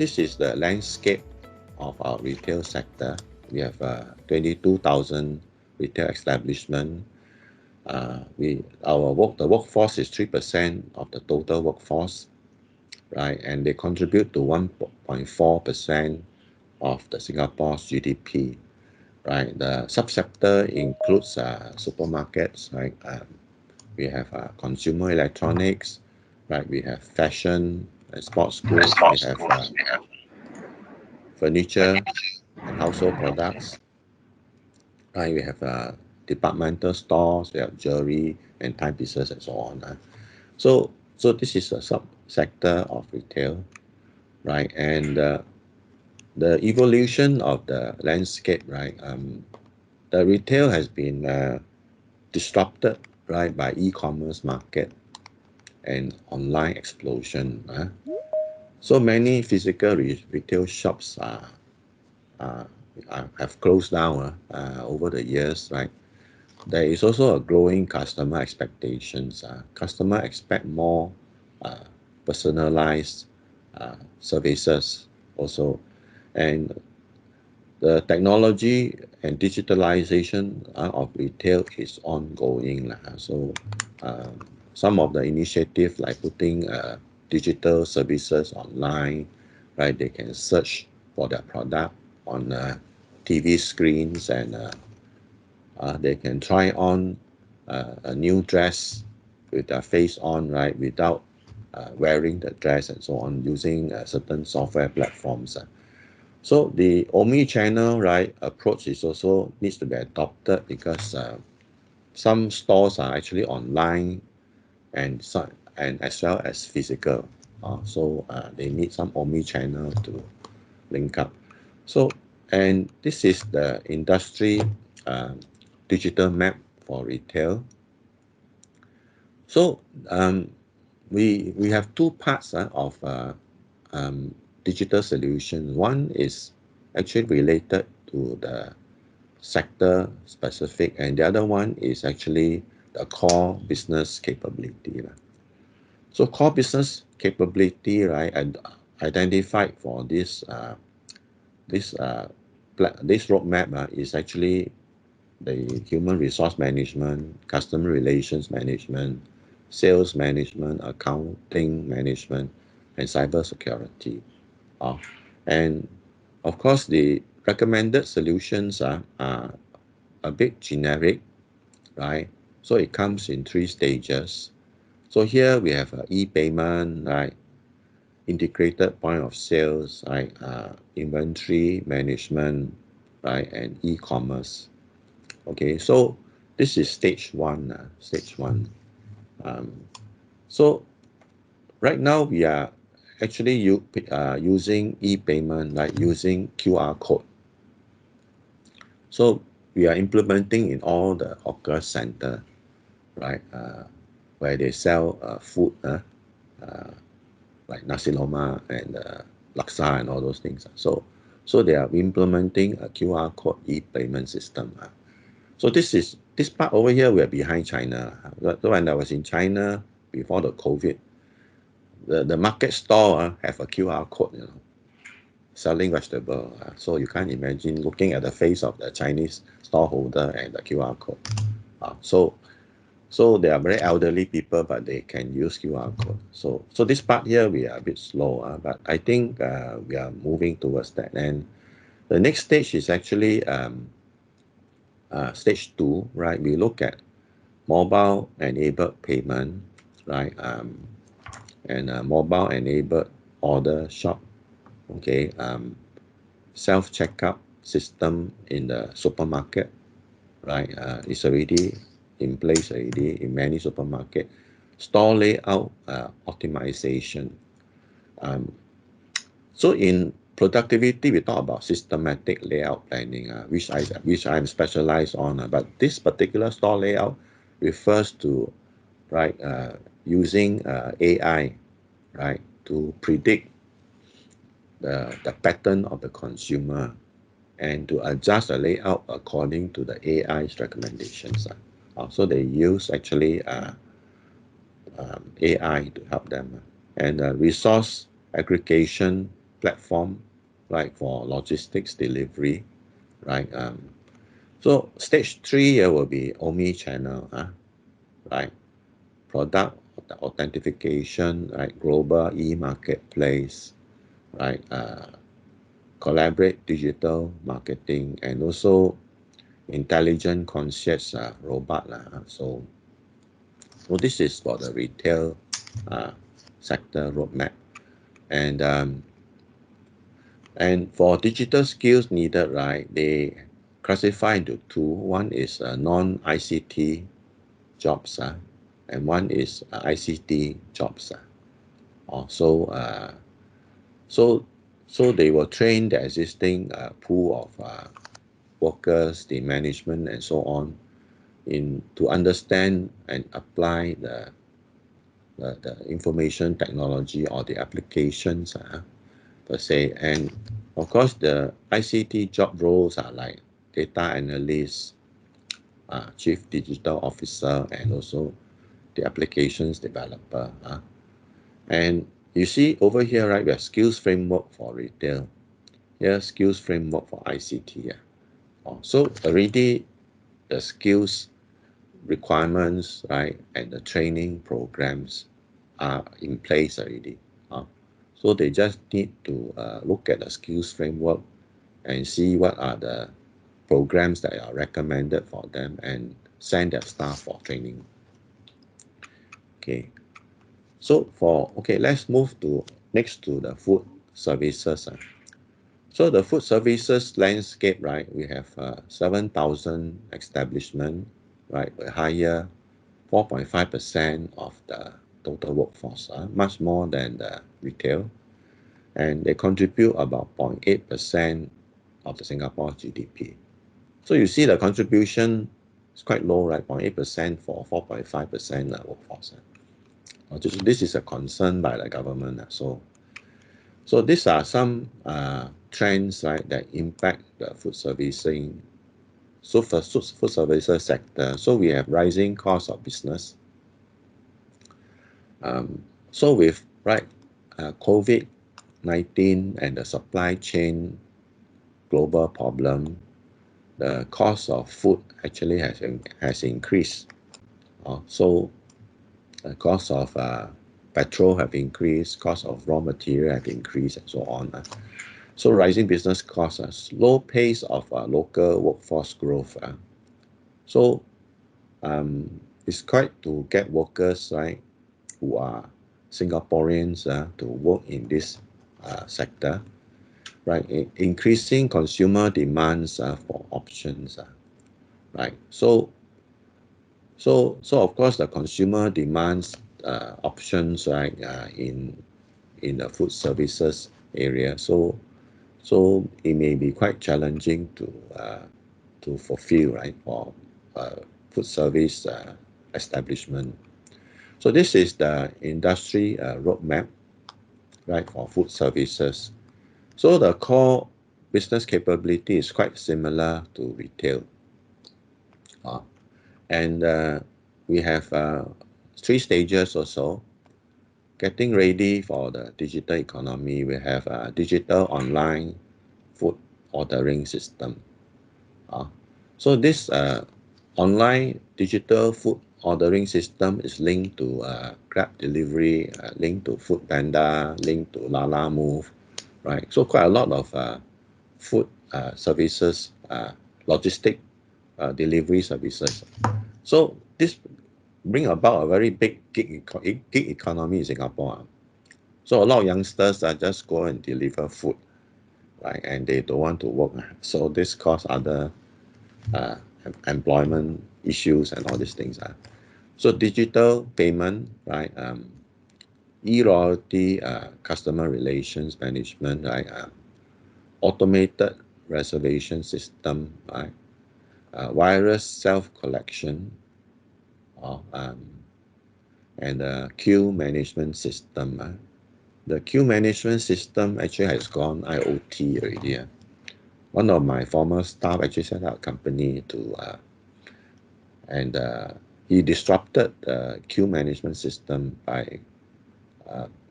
this is the landscape of our retail sector. We have 22,000 retail establishments. The workforce is 3% of the total workforce, right? And they contribute to 1.4% of the Singapore's GDP, right? The subsector includes supermarkets, right? We have consumer electronics, right? We have fashion and sports goods. We have furniture and household products, right? We have departmental stores. We have jewelry and timepieces and so on. So this is a subsector of retail, right? And the evolution of the landscape, right? The retail has been disrupted, right, by e-commerce market and online explosion. So many physical retail shops uh, have closed down over the years, right? There is also a growing customer expectations. Customer expect more uh, personalized services also, and the technology and digitalization of retail is ongoing lah. So some of the initiative like putting digital services online, right? They can search for their product on TV screens, and they can try on a new dress with their face on, right, without wearing the dress and so on, using certain software platforms. So the omni-channel, right, approach is also needs to be adopted, because some stores are actually online, and as well as physical. So they need some omni-channel to link up. So, and this is the industry uh, digital map for retail. So we have two parts of digital solution. One is actually related to the sector specific, and the other one is actually the core business capability. So core business capability, right, and identified for this this roadmap is actually the human resource management, customer relations management, sales management, accounting management, and cyber security. Uh, and of course, the recommended solutions are a bit generic, right? So it comes in three stages. So here we have e-payment, right? Integrated point of sales, right? Inventory management, right? And e-commerce. Okay, so this is stage one. Stage one. Um, so right now we are actually using e-payment, like using QR code. So we are implementing in all the hawker center, right, where they sell food, like nasi lemak and laksa and all those things. So they are implementing a QR code e-payment system. So this part over here, we are behind China. When I was in China before the COVID, the market store have a QR code, selling vegetable. So you can't imagine looking at the face of the Chinese storeholder and the QR code. So they are very elderly people, but they can use QR code. So this part here we are a bit slow, but I think we are moving towards that. And the next stage is actually stage two, right? We look at mobile enabled payment, right? And mobile enabled order shop, okay? Self checkout system in the supermarket, right? It's already in place already in many supermarket. Store layout optimization. Um, so in productivity, we talk about systematic layout planning, which I'm specialized on. But this particular store layout refers to, right, using AI, right, to predict the pattern of the consumer, and to adjust the layout according to the AI's recommendations. So they use actually AI to help them. And resource aggregation platform, right, for logistics delivery, right? So stage 3 here will be omni-channel, right? Product authentication, right? Global e-marketplace, right? Collaborate digital marketing, and also intelligent concierge robot. So this is for the retail sector roadmap. And for digital skills needed, right, they classify into two. One is non-ICT jobs, and one is ICT jobs. So, so, so they will train the existing pool of workers, the management, and so on, in to understand and apply the information technology or the applications per se. And of course, the ICT job roles are like data analyst, chief digital officer, and also the applications developer. And you see over here, right, we have skills framework for retail. Here, skills framework for ICT. So already the skills requirements, right, and the training programs are in place already. So they just need to look at the skills framework and see what are the programs that are recommended for them and send their staff for training. Okay. So let's move to next to the food services. So the food services landscape, right, we have 7,000 establishment, right, we hire 4.5% of the total workforce, much more than the retail, and they contribute about 0.8% of the Singapore GDP. So you see the contribution is quite low, right? 0.8% for 4.5% workforce. This is a concern by the government. So these are some trends, right, that impact the food servicing. So for food services sector, so we have rising cost of business. So with COVID-19 and the supply chain global problem, the cost of food actually has increased. So the cost of petrol have increased, cost of raw material have increased, and so on. So rising business costs, slow pace of local workforce growth. So it's quite to get workers, right, who are Singaporeans to work in this sector, right? Increasing consumer demands for options, right? So of course the consumer demands options, right, in the food services area. So it may be quite challenging to fulfill, right, for food service establishment. So this is the industry roadmap, right, for food services. So the core business capability is quite similar to retail. And we have 3 stages or so. Getting ready for the digital economy, we have a digital online food ordering system. So this online digital food ordering system is linked to Grab delivery, linked to Foodpanda, linked to Lalamove, right? So quite a lot of food services, logistic delivery services. So this bring about a very big gig economy in Singapore. So a lot of youngsters just go and deliver food, right? And they don't want to work. So this cause other employment issues and all these things. So digital payment, right? E-loyalty, customer relations management, right? Automated reservation system, right? Wireless self-collection, and the queue management system. The queue management system actually has gone IoT already. One of my former staff actually set up a company and he disrupted the queue management system by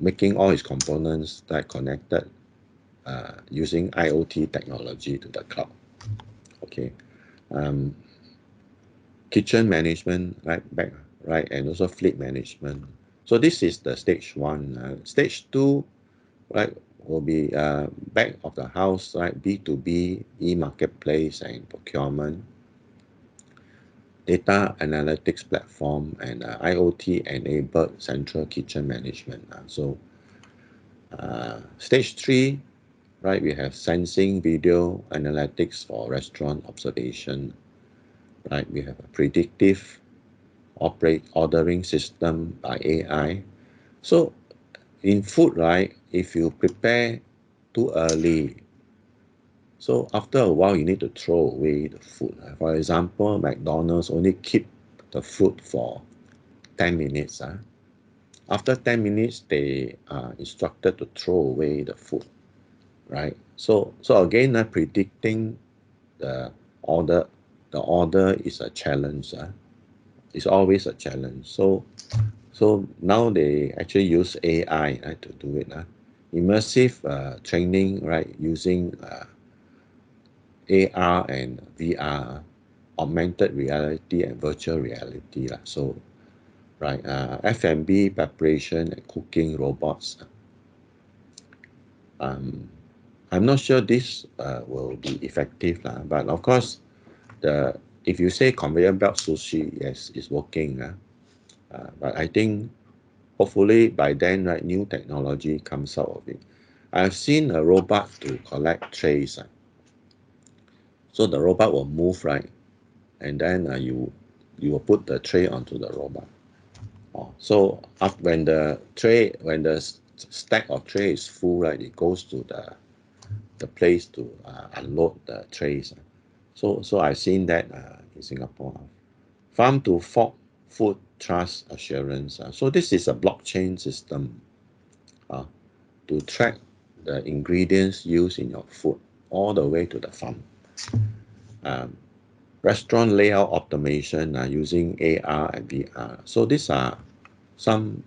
making all his components that connected using IoT technology to the cloud. Okay, kitchen management, right, and also fleet management. So this is the stage one. Stage two, right, will be back of the house, right, B2B, e-marketplace and procurement, data analytics platform, and IoT-enabled central kitchen management. So stage three, right, we have sensing video analytics for restaurant observation, right? We have a predictive ordering system by AI. So in food, right, if you prepare too early, so after a while you need to throw away the food. For example, McDonald's only keep the food for 10 minutes. After 10 minutes, they are instructed to throw away the food, right? So again, predicting the order, the order is a challenge. It's always a challenge. So now they actually use AI, right, to do it. Immersive training, right, using AR and VR, augmented reality and virtual reality. So, right, F&B preparation and cooking robots. I'm not sure this will be effective, but of course, if you say conveyor belt sushi, yes, it's working. But I think hopefully by then, right, new technology comes out of it. I've seen a robot to collect trays. So the robot will move, right, and then you will put the tray onto the robot. So when the stack of tray is full, right, it goes to the place to unload the trays. So I've seen that in Singapore. Farm to fork food trust assurance. So this is a blockchain system to track the ingredients used in your food all the way to the farm. Restaurant layout automation using AR and VR. So these are some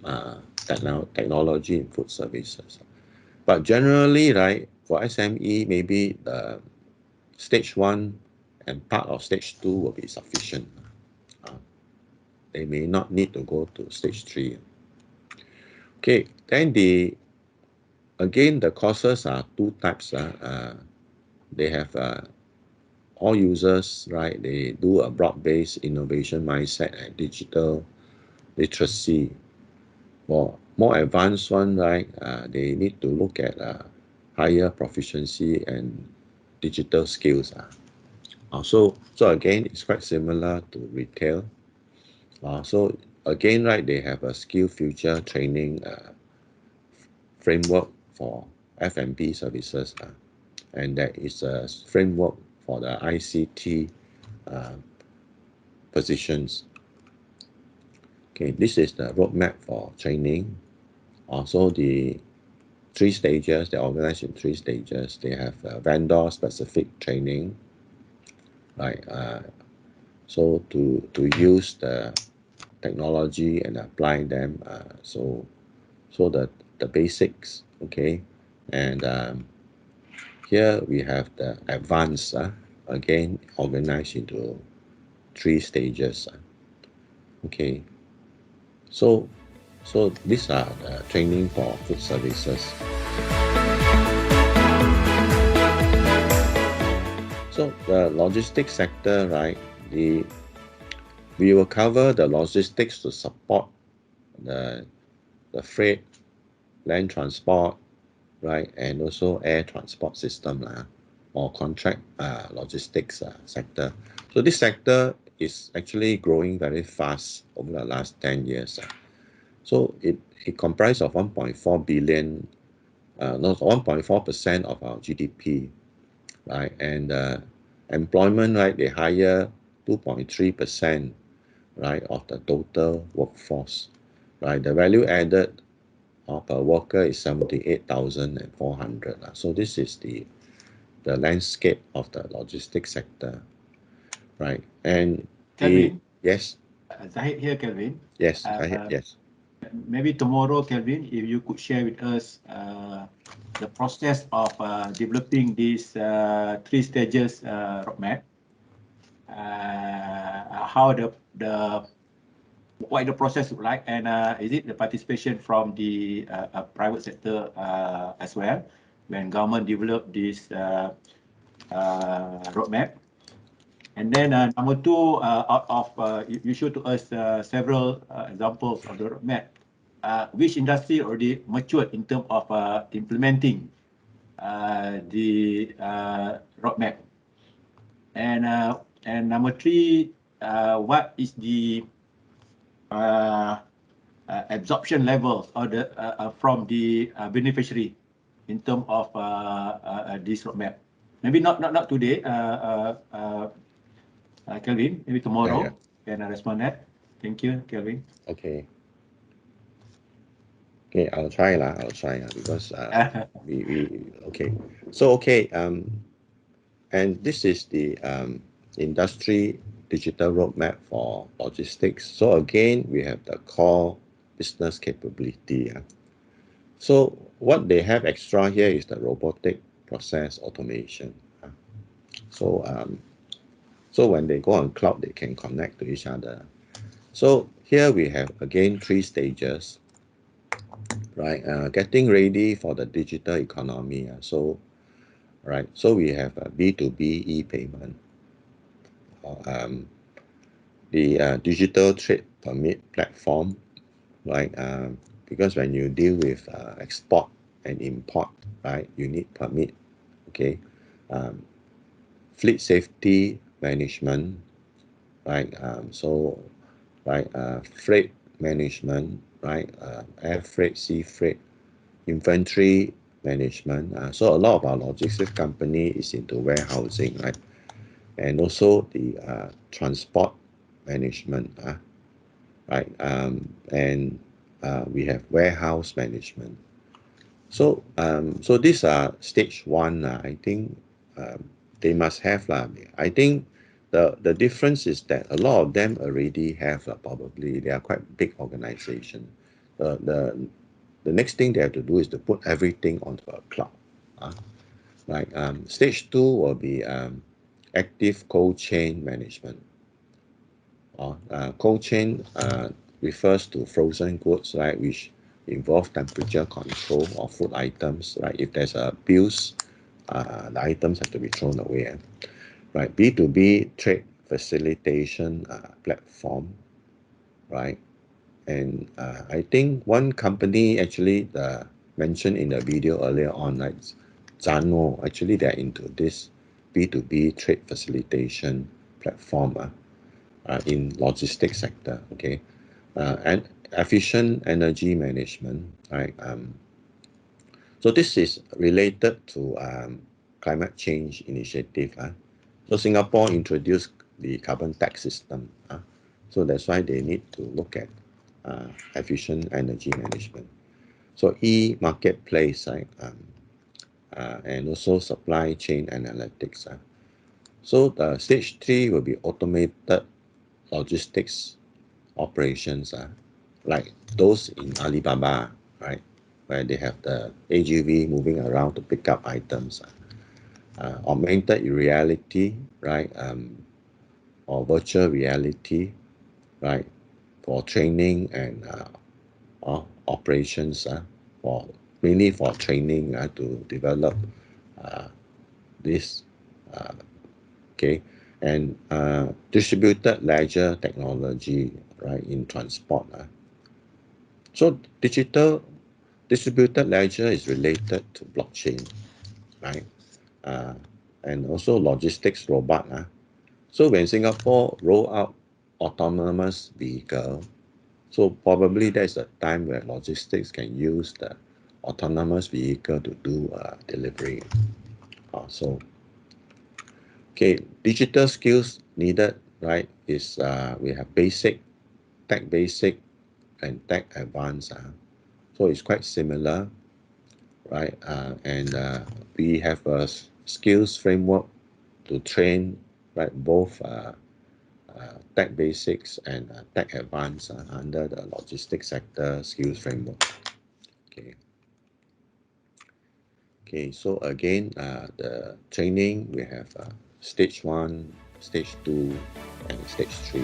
technology in food services. But generally, right, for SME, maybe the stage one and part of stage two will be sufficient. They may not need to go to stage three. Okay, then again, the courses are two types. They have all users, right? They do a broad-based innovation mindset and digital literacy. For more advanced one, right? They need to look at higher proficiency and digital skills. So again, it's quite similar to retail. So again, right, they have a skill future training framework for F&B services, and there is a framework for the ICT positions. Okay, this is the roadmap for training. Also, the three stages, they're organized in three stages. They have vendor-specific training, right? So to use the technology and apply them. So the basics, okay, and here we have the advanced, again organized into three stages. Okay, so these are the training for food services. So the logistics sector, right? We will cover the logistics to support the freight, land transport, right, and also air transport system or contract logistics sector. So this sector is actually growing very fast over the last 10 years. So it comprises of 1.4 billion, not 1.4% of our GDP, right? And employment, right, they hire 2.3%, right, of the total workforce, right? The value added per worker is 78,400. So this is the landscape of the logistics sector, right? And Kelvin, yes, Zahid here, Kelvin. yes, I yes. Maybe tomorrow, Kelvin, if you could share with us the process of developing these 3 stages roadmap. How what the process look like, and is it the participation from the private sector as well when government develop this roadmap? And then number 2, out of you showed to us several examples of the roadmap. Which industry already matured in terms of implementing the roadmap? And number 3, what is the absorption levels or the from the beneficiary in terms of this roadmap? Maybe not today, Kelvin. Maybe tomorrow. Can I respond that? Thank you, Kelvin. Okay. Okay, I'll try because okay. So and this is the industry digital roadmap for logistics. So again, we have the core business capability. So what they have extra here is the robotic process automation. So so when they go on cloud, they can connect to each other. So here we have again 3 stages, right? Getting ready for the digital economy. So we have a B2B e-payment, the digital trade permit platform, right? Because when you deal with export and import, right, you need permit, okay? Fleet safety management, right? Freight management, right? Air freight, sea freight, inventory management. So a lot of our logistics company is into warehousing, right? And also the transport management, right? And we have warehouse management. So so these are stage 1. I think they must have. I think the difference is that a lot of them already have, probably. They are quite big organization. The next thing they have to do is to put everything onto a cloud. Right. Stage 2 will be active cold chain management. Cold chain refers to frozen goods, right, which involve temperature control of food items, right? If there's a abuse, the items have to be thrown away. Right. B2B trade facilitation platform, right? And I think one company actually mentioned in the video earlier on, like Zano, actually they're into this B2B trade facilitation platform in logistics sector, okay? And efficient energy management, right? So this is related to climate change initiative. So Singapore introduced the carbon tax system. So that's why they need to look at efficient energy management. So e-marketplace, right? And also supply chain analytics. So the stage 3 will be automated logistics operations, like those in Alibaba, right, where they have the AGV moving around to pick up items. Augmented reality, right, or virtual reality, right, for training and operations, for mainly for training to develop this, okay, and distributed ledger technology, right, in transport. So distributed ledger is related to blockchain, right? And also logistics robot. So when Singapore roll out autonomous vehicle, so probably there's a time where logistics can use the autonomous vehicle to do delivery. So, okay, digital skills needed, right, is we have tech basic, and tech advanced. So it's quite similar, right? And we have a skills framework to train, right, both tech basics and tech advanced under the logistics sector skills framework. Okay. Okay, so again, the training, we have stage 1, stage 2, and stage 3.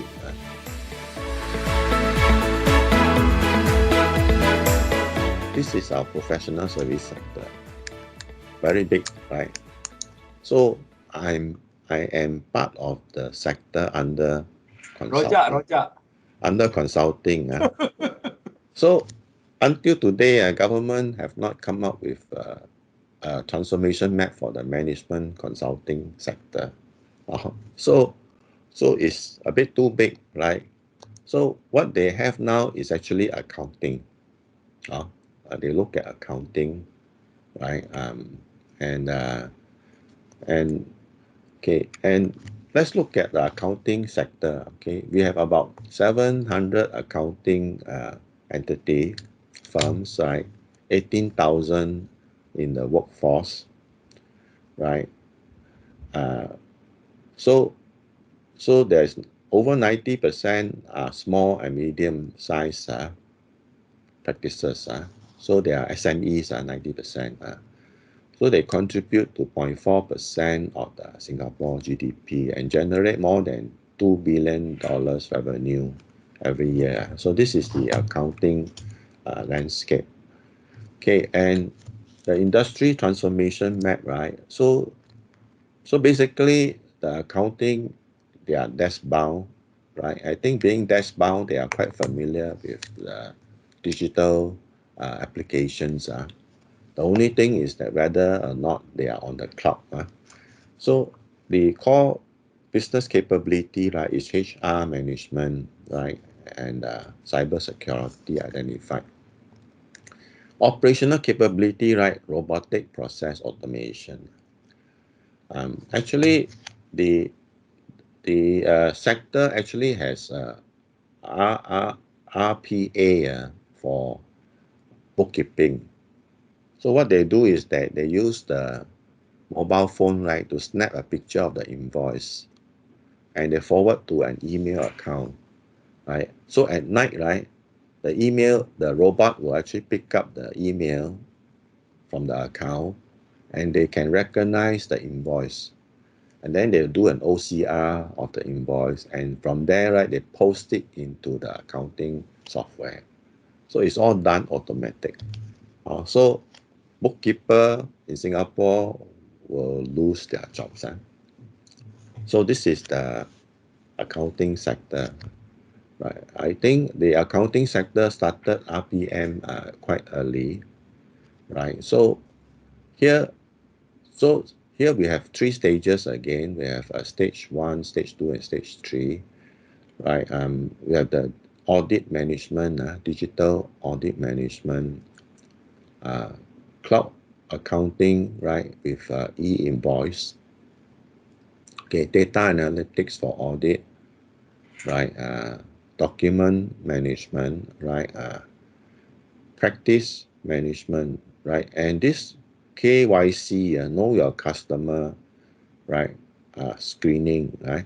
This is our professional service sector. Very big, right? So I am part of the sector under consulting. Under consulting. So until today, government have not come up with a transformation map for the management consulting sector. So it's a bit too big, right? So what they have now is actually accounting. They look at accounting, right? And okay, and let's look at the accounting sector. Okay, we have about 700 accounting entity firms, right? 18,000 in the workforce, right? So there's over 90% are small and medium size practices. So they are SMEs 90%. So they contribute to 0.4% of the Singapore GDP and generate more than $2 billion revenue every year. So this is the accounting landscape. Okay, and the industry transformation map, right? So basically the accounting, they are desk bound, right? I think being desk bound, they are quite familiar with the digital applications. The only thing is that whether or not they are on the cloud. So the core business capability, right, is HR management, right, and cyber security identified. Operational capability, right, robotic process automation. Actually, the sector actually has RPA for bookkeeping. So what they do is that they use the mobile phone, right, to snap a picture of the invoice and they forward to an email account, right? So at night, right, the robot will actually pick up the email from the account and they can recognize the invoice. And then they'll do an OCR of the invoice. And from there, right, they post it into the accounting software. So it's all done automatic. So bookkeeper in Singapore will lose their jobs. So this is the accounting sector. Right. I think the accounting sector started RPM quite early, right? So here we have 3 stages again. We have stage 1, stage 2, and stage 3, right? We have the audit management, digital audit management, cloud accounting, right, with e-invoice. Okay, data analytics for audit, right? Document management, right? Practice management, right? And this KYC, know your customer, right? Screening, right?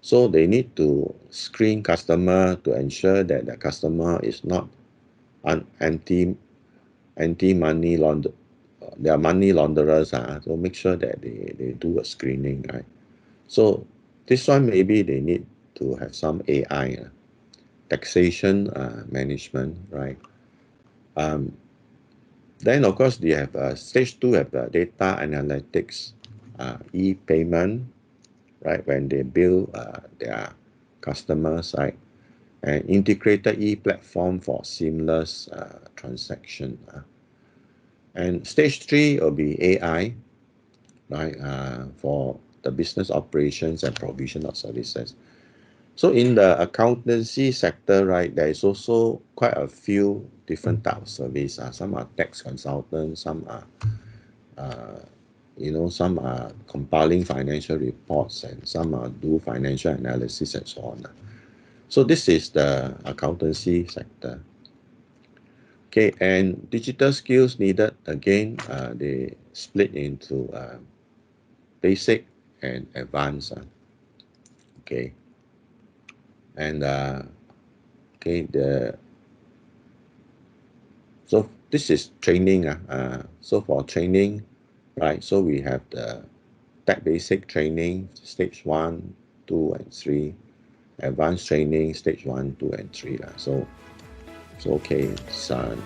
So they need to screen customer to ensure that the customer is not anti money launder. They are money launderers. So make sure that they do a screening, right? So this one maybe they need to have some AI, taxation management, right? Then of course they have stage 2 have data analytics, e-payment, right? When they bill their customers, right? And integrated e-platform for seamless transaction. And stage 3 will be AI, right? For the business operations and provision of services. So in the accountancy sector, right, there is also quite a few different types of service. Some are tax consultants, some are, some are compiling financial reports, and some are do financial analysis and so on. So this is the accountancy sector. Okay, and digital skills needed, again, they split into basic and advanced. Okay, and okay, so this is training. So for training, right? So we have the tech basic training, stage 1, 2, and 3. Advanced training, stage 1, 2, and 3. So okay, son.